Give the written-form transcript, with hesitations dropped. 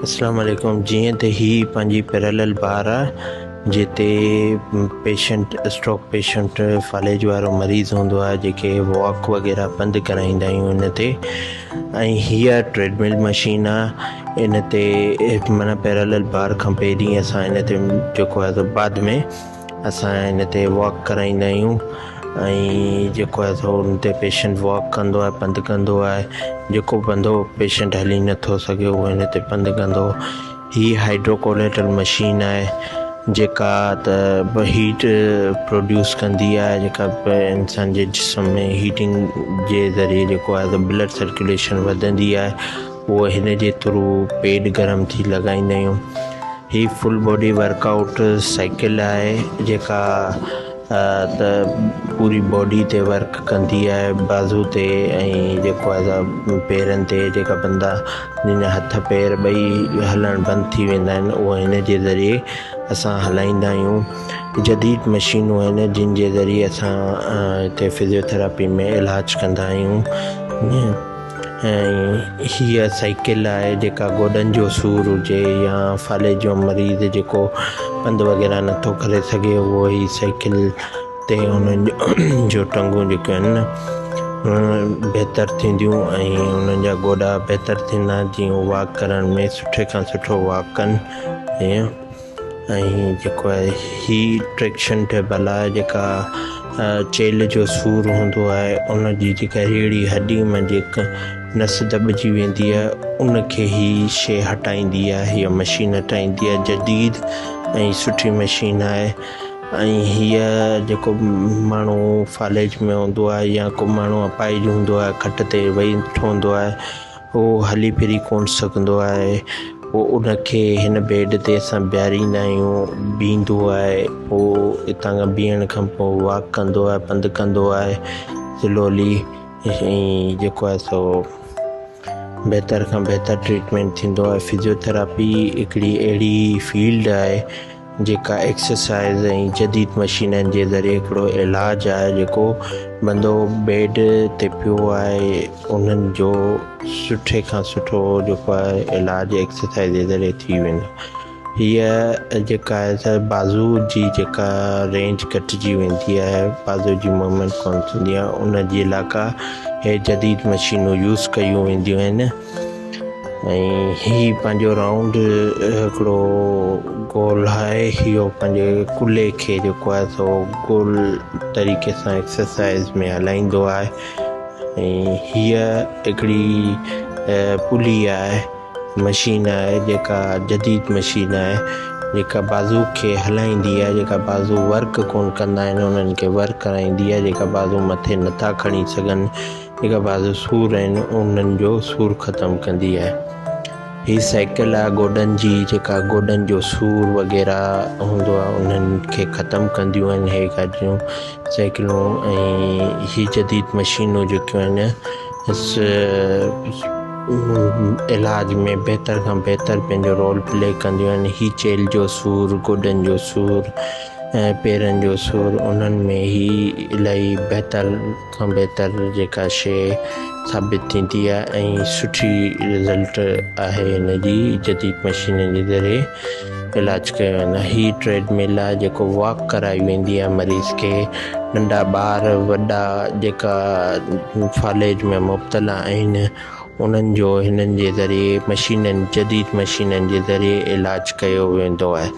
अस्सलाम वालेकुम। जीअं त ही पंहिंजी पैरेलल बार आहे जिते पेशेंट स्ट्रोक पेशेंट फालेज वारो मरीज़ हूंदो आहे जेके वॉक वग़ैरह बंदि कराईंदा आहियूं इन ते। ऐं हीअ ट्रेडमिल मशीन आहे, इन ते माना पैरेलल बार खां पहिरीं असां इन ते जेको आहे बाद में असां इन ते वॉक कराईंदा आहियूं ऐं जेको आहे सो उन ते पेशेंट वॉक कंदो आहे, पंधु कंदो आहे। जेको बंदो पेशेंट हली नथो सघे उहो इन ते पंधु कंदो। हीअ हाइड्रोकोलेटल मशीन आहे जेका त हीट प्रोड्यूस कंदी आहे, जेका इंसान जे जिस्म में हीटिंग जे ज़रिए जेको आहे त ब्लड सर्कुलेशन वधंदी आहे, उहो हिन जे थ्रू पेट गरम थी लॻाईंदा आहियूं। हीअ फुल बॉडी वर्कआउट साइकिल आहे जेका त पूरी बॉडी ते वर्क कंदी आहे, बाज़ू ते ऐं जेको आहे पेरनि ते। जेका बंदा जिन हथ पेर ॿई हलणु बंदि थी वेंदा आहिनि उहो हिन जे ज़रिए असां हलाईंदा आहियूं। जदीद मशीनूं आहिनि जिन जे ज़रिए असां हिते फिज़ियोथेरेपी में इलाजु कंदा आहियूं। ऐं हीअ साइकिल आहे जेका गोॾनि जो सूरु हुजे या फाले जो मरीज़ जेको पंधु वग़ैरह नथो करे सघे, उहो ई साइकिल ते उन्हनि जो टंगूं जेके आहिनि न बहितर थींदियूं ऐं उन्हनि जा गोॾा बहितर थींदा जीअं वॉक करण में सुठे खां सुठो वॉक कनि। ऐं जेको आहे ही ट्रैक्शन टेबल आहे जेका चेल जो सूरु हूंदो आहे उन जी जेका रीढ़ी हॾी में जेका नस दॿिजी वेंदी आहे उनखे ही शइ हटाईंदी आहे, हीअ मशीन हटाईंदी आहे। जदीद ऐं सुठी मशीन आहे। ऐं हीअ जेको माण्हू फालेज में हूंदो आहे या को माण्हू अपाहिज हूंदो आहे, खट ते वेही हूंदो आहे, उहो हली फिरी कोन सघंदो आहे, पोइ उनखे हिन बेड ते असां बीहारींदा आहियूं। बीहंदो आहे, पोइ हितां खां बीहण खां पोइ वॉक कंदो आहे, पंधु कंदो आहे स्लोली। ऐं जेको आहे सो बहितर खां बहितर ट्रीटमेंट थींदो आहे। फिज़ियोथेरेपी हिकिड़ी अहिड़ी फील्ड आहे जेका एक्सरसाइज़ ऐं जदीद मशीननि जे ज़रिए हिकिड़ो इलाजु आहे जेको बंदो बेड ते पियो आहे उन्हनि जो सुठे खां सुठो जेको आहे इलाजु एक्सरसाइज़ जे ज़रिए थी वेंदो। हीअ जेका आहे त बाज़ू जी जेका रेंज घटिजी वेंदी आहे, बाज़ू जी मूवमेंट कोन थींदी आहे, उन जे लाइ हे जदीद मशीनूं यूज़ कयूं वेंदियूं आहिनि। ऐं हीअ पंहिंजो राउंड हिकिड़ो गोल आहे, इहो पंहिंजे कुल्हे खे जेको आहे सो गोल तरीक़े सां एक्सरसाइज़ में हलाईंदो आहे। ऐं हीअ हिकिड़ी पुली आहे, मशीन आहे जेका जदीद मशीन आहे जेका बाज़ू खे हलाईंदी आहे, जेका बाज़ू वर्क कोन कंदा आहिनि उन्हनि खे वर्क कराईंदी आहे, जेका बाज़ू मथे नथा खणी सघनि, जेका बाज़ू सूर आहिनि उन्हनि जो सूर ख़तमु कंदी आहे। हीअ साइकिल आहे गोॾनि जी, जेका गोॾनि जो सूर वग़ैरह हूंदो आहे उन्हनि खे ख़तमु कंदियूं आहिनि हे गाॾियूं साइकिलूं। ऐं हीअ जदीद मशीनूं जेकियूं आहिनि इलाज में बहितर खां बहितर पंहिंजो रोल प्ले कंदियूं आहिनि। हीअ चेल जो सूरु, गोॾनि जो सूरु ऐं पेरनि जो सूरु, उन्हनि में ही इलाही बहितर खां बहितर जेका शइ साबित थींदी आहे ऐं सुठी रिज़ल्ट आहे हिन जी जदीद मशीन जे ज़रिए इलाजु कयो वेंदो आहे। हीअ ट्रेडमिल आहे जेको वॉक कराई वेंदी आहे मरीज़ खे। नंढा ॿार वॾा जेका फालेज में मुब्तला आहिनि उन्हनि जो हिननि जे ज़रिए जदीद मशीननि जे ज़रिए इलाजु कयो वेंदो आहे।